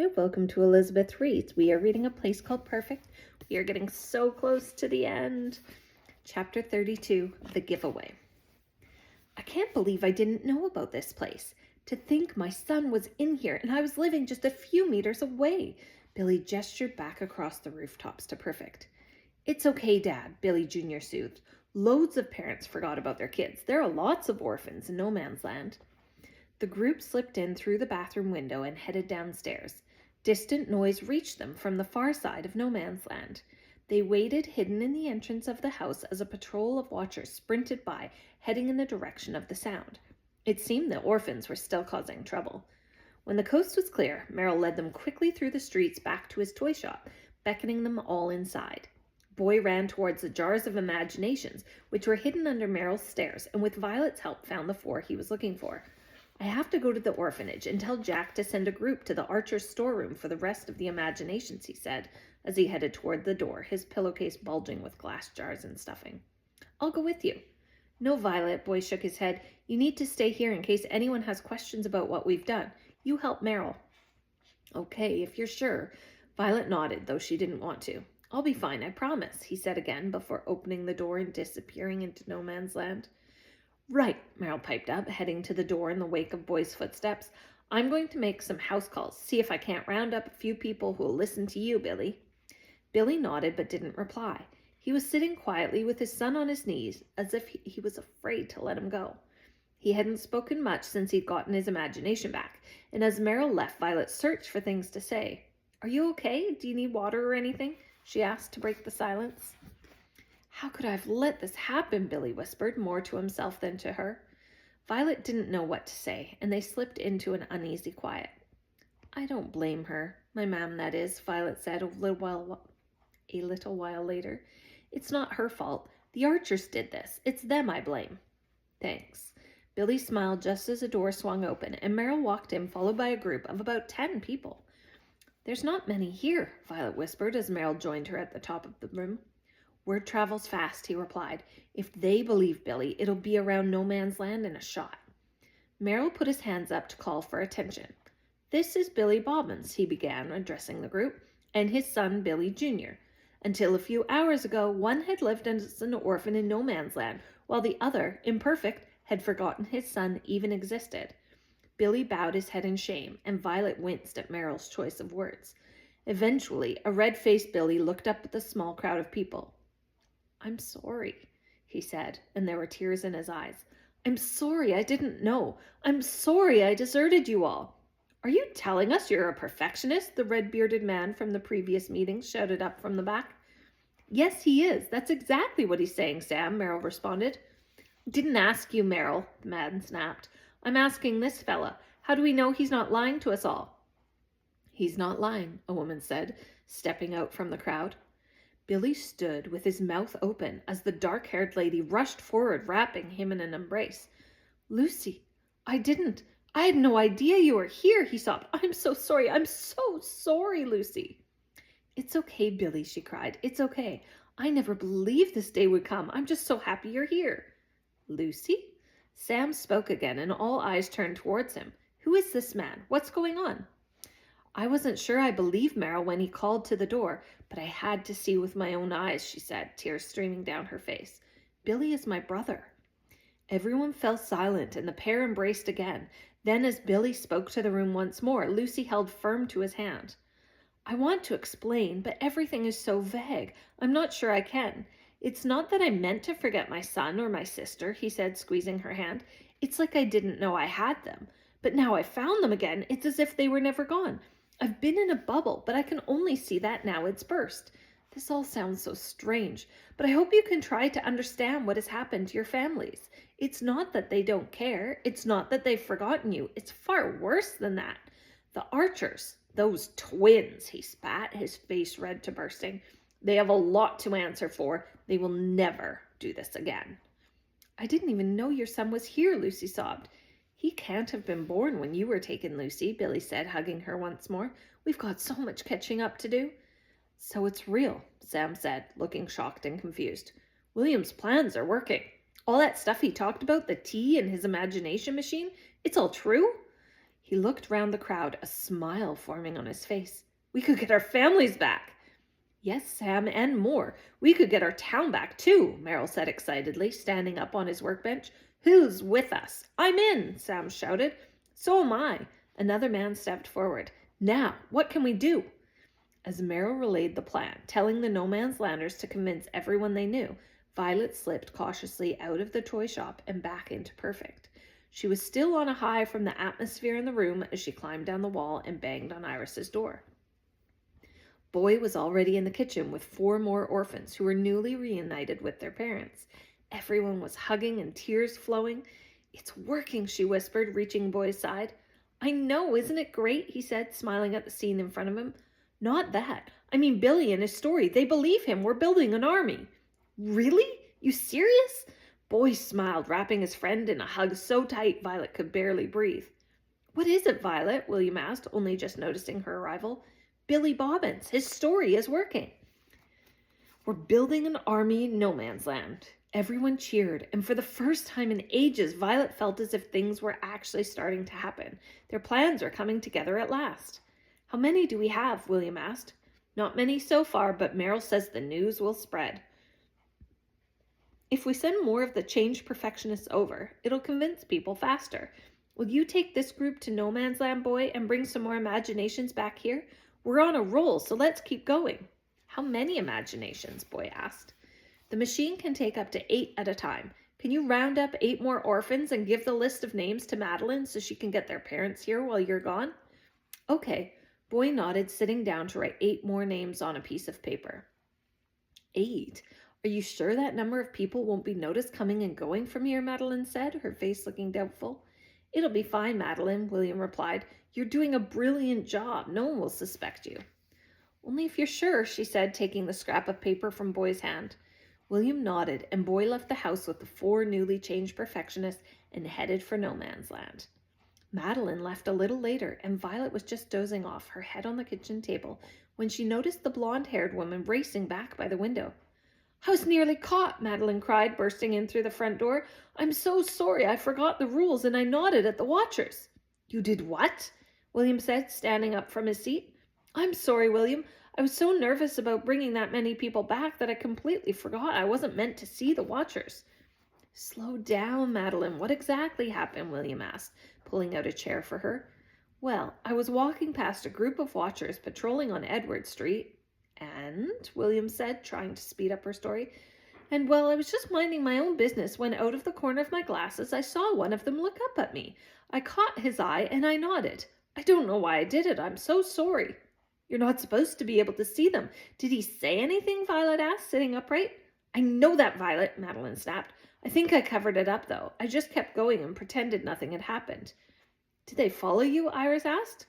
Hi, welcome to Elizabeth Reads. We are reading A Place Called Perfect. We are getting so close to the end. Chapter 32, The Giveaway. I can't believe I didn't know about this place. To think my son was in here and I was living just a few meters away. Billy gestured back across the rooftops to Perfect. It's okay, Dad, Billy Jr. soothed. Loads of parents forgot about their kids. There are lots of orphans in no man's land. The group slipped in through the bathroom window and headed downstairs. Distant noise reached them from the far side of no man's land. They waited hidden in the entrance of the house as a patrol of watchers sprinted by, heading in the direction of the sound. It seemed the orphans were still causing trouble. When the coast was clear, Merrill led them quickly through the streets back to his toy shop, beckoning them all inside. Boy ran towards the jars of imaginations, which were hidden under Merrill's stairs, and with Violet's help found the four he was looking for. I have to go to the orphanage and tell Jack to send a group to the Archer's storeroom for the rest of the imaginations, he said, as he headed toward the door, his pillowcase bulging with glass jars and stuffing. I'll go with you. No, Violet, Boy shook his head. You need to stay here in case anyone has questions about what we've done. You help Merrill. Okay, if you're sure. Violet nodded, though she didn't want to. I'll be fine, I promise, he said again before opening the door and disappearing into no man's land. Right, Merrill piped up, heading to the door in the wake of Boy's footsteps. I'm going to make some house calls, see if I can't round up a few people who'll listen to you, Billy. Billy nodded but didn't reply. He was sitting quietly with his son on his knees, as if he was afraid to let him go. He hadn't spoken much since he'd gotten his imagination back, and as Merrill left, Violet searched for things to say. Are you okay? Do you need water or anything? She asked to break the silence. How could I have let this happen? Billy whispered, more to himself than to her. Violet didn't know what to say, and they slipped into an uneasy quiet. I don't blame her. My ma'am, that is, Violet said a little while later. It's not her fault. The Archers did this. It's them I blame. Thanks. Billy smiled just as a door swung open, and Merrill walked in, followed by a group of about 10 people. There's not many here, Violet whispered as Merrill joined her at the top of the room. Word travels fast, he replied. If they believe Billy, it'll be around no man's land in a shot. Merrill put his hands up to call for attention. This is Billy Bobbins, he began, addressing the group, and his son Billy Jr. Until a few hours ago, one had lived as an orphan in no man's land, while the other, imperfect, had forgotten his son even existed. Billy bowed his head in shame, and Violet winced at Merrill's choice of words. Eventually, a red-faced Billy looked up at the small crowd of people. I'm sorry, he said, and there were tears in his eyes. I'm sorry, I didn't know. I'm sorry I deserted you all. Are you telling us you're a perfectionist? The red-bearded man from the previous meeting shouted up from the back. Yes, he is. That's exactly what he's saying, Sam, Merrill responded. Didn't ask you, Merrill, the man snapped. I'm asking this fella. How do we know he's not lying to us all? He's not lying, a woman said, stepping out from the crowd. Billy stood with his mouth open as the dark-haired lady rushed forward, wrapping him in an embrace. Lucy, I had no idea you were here, he sobbed. I'm so sorry, Lucy. It's okay, Billy, she cried. It's okay. I never believed this day would come. I'm just so happy you're here. Lucy? Sam spoke again, and all eyes turned towards him. Who is this man? What's going on? I wasn't sure I believed Merrill when he called to the door, but I had to see with my own eyes, she said, tears streaming down her face. Billy is my brother. Everyone fell silent, and the pair embraced again. Then, as Billy spoke to the room once more, Lucy held firm to his hand. I want to explain, but everything is so vague. I'm not sure I can. It's not that I meant to forget my son or my sister, he said, squeezing her hand. It's like I didn't know I had them. But now I found them again. It's as if they were never gone. I've been in a bubble, but I can only see that now it's burst. This all sounds so strange, but I hope you can try to understand what has happened to your families. It's not that they don't care. It's not that they've forgotten you. It's far worse than that. The Archers, those twins, he spat, his face red to bursting. They have a lot to answer for. They will never do this again. I didn't even know your son was here, Lucy sobbed. He can't have been born when you were taken, Lucy, Billy said, hugging her once more. We've got so much catching up to do. So it's real, Sam said, looking shocked and confused. William's plans are working. All that stuff he talked about, the tea and his imagination machine, it's all true? He looked round the crowd, a smile forming on his face. We could get our families back. Yes, Sam, and more. We could get our town back, too, Merrill said excitedly, standing up on his workbench. Who's with us? I'm in, Sam shouted. So am I. Another man stepped forward. Now, what can we do? As Merrill relayed the plan, telling the No Man's Landers to convince everyone they knew, Violet slipped cautiously out of the toy shop and back into Perfect. She was still on a high from the atmosphere in the room as she climbed down the wall and banged on Iris's door. Boy was already in the kitchen with 4 more orphans who were newly reunited with their parents. Everyone was hugging and tears flowing. It's working, she whispered, reaching Boy's side. I know, isn't it great? He said, smiling at the scene in front of him. Not that. I mean Billy and his story. They believe him. We're building an army. Really? You serious? Boy smiled, wrapping his friend in a hug so tight Violet could barely breathe. What is it, Violet? William asked, only just noticing her arrival. Billy Bobbins. His story is working. We're building an army in No Man's Land. Everyone cheered, and for the first time in ages, Violet felt as if things were actually starting to happen. Their plans are coming together at last. How many do we have? William asked. Not many so far, but Merrill says the news will spread. If we send more of the changed perfectionists over, it'll convince people faster. Will you take this group to No Man's Land, Boy, and bring some more imaginations back here? We're on a roll, so let's keep going. How many imaginations? Boy asked. The machine can take up to 8 at a time. Can you round up 8 more orphans and give the list of names to Madeline so she can get their parents here while you're gone? Okay. Boy nodded, sitting down to write 8 more names on a piece of paper. 8? Are you sure that number of people won't be noticed coming and going from here? Madeline said, her face looking doubtful. It'll be fine, Madeline, William replied. You're doing a brilliant job. No one will suspect you. Only if you're sure, she said, taking the scrap of paper from Boy's hand. William nodded, and Boy left the house with the 4 newly changed perfectionists and headed for No Man's Land. Madeline left a little later, and Violet was just dozing off, her head on the kitchen table, when she noticed the blonde-haired woman racing back by the window. I was nearly caught, Madeline cried, bursting in through the front door. I'm so sorry, I forgot the rules, and I nodded at the watchers. You did what? William said, standing up from his seat. I'm sorry, William. I was so nervous about bringing that many people back that I completely forgot I wasn't meant to see the watchers. Slow down, Madeline. What exactly happened? William asked, pulling out a chair for her. Well, I was walking past a group of watchers patrolling on Edward Street. And, William said, trying to speed up her story, and while I was just minding my own business when out of the corner of my glasses I saw one of them look up at me. I caught his eye and I nodded. I don't know why I did it. I'm so sorry. You're not supposed to be able to see them. Did he say anything? Violet asked, sitting upright. I know that, Violet, Madeline snapped. I think I covered it up, though. I just kept going and pretended nothing had happened. Did they follow you? Iris asked.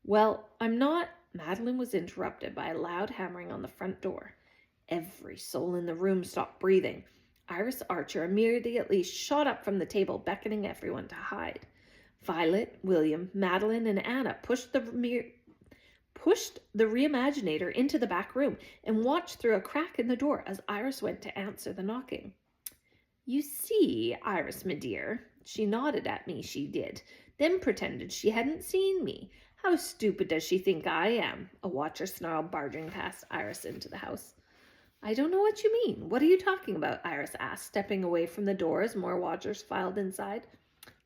Well, I'm not... Madeline was interrupted by a loud hammering on the front door. Every soul in the room stopped breathing. Iris Archer immediately shot up from the table, beckoning everyone to hide. Violet, William, Madeline, and Anna pushed the reimaginator into the back room and watched through a crack in the door as Iris went to answer the knocking. You see, Iris, my dear, she nodded at me, she did, then pretended she hadn't seen me. How stupid does she think I am? A watcher snarled, barging past Iris into the house. I don't know what you mean. What are you talking about? Iris asked, stepping away from the door as more watchers filed inside.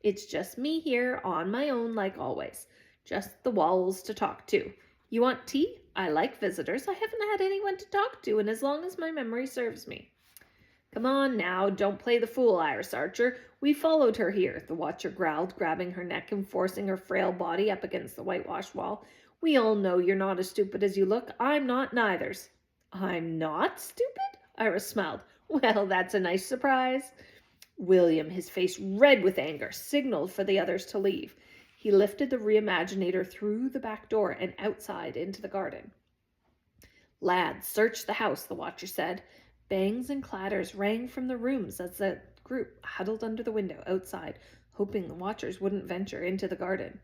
It's just me here, on my own like always. Just the walls to talk to. You want tea? I like visitors. I haven't had anyone to talk to in as long as my memory serves me. Come on now, don't play the fool, Iris Archer. We followed her here, the watcher growled, grabbing her neck and forcing her frail body up against the whitewashed wall. We all know you're not as stupid as you look. I'm not neithers. I'm not stupid? Iris smiled. Well, that's a nice surprise. William, his face red with anger, signaled for the others to leave. He lifted the reimaginator through the back door and outside into the garden. Lads, search the house, the watcher said. Bangs and clatters rang from the rooms as the group huddled under the window outside, hoping the watchers wouldn't venture into the garden.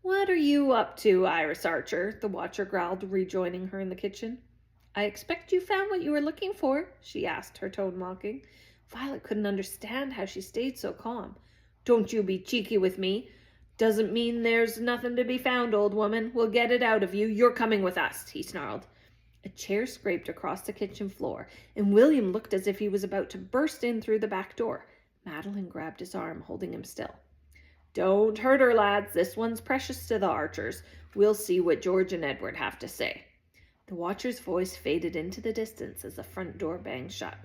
What are you up to, Iris Archer? The watcher growled, rejoining her in the kitchen. I expect you found what you were looking for, she asked, her tone mocking. Violet couldn't understand how she stayed so calm. Don't you be cheeky with me. Doesn't mean there's nothing to be found, old woman. We'll get it out of you. You're coming with us, he snarled. A chair scraped across the kitchen floor, and William looked as if he was about to burst in through the back door. Madeline grabbed his arm, holding him still. Don't hurt her, lads. This one's precious to the Archers. We'll see what George and Edward have to say. The watcher's voice faded into the distance as the front door banged shut.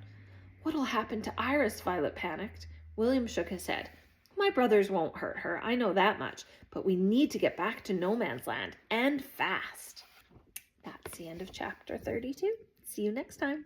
What'll happen to Iris? Violet panicked. William shook his head. My brothers won't hurt her, I know that much, but we need to get back to no man's land, and fast. That's the end of chapter 32. See you next time.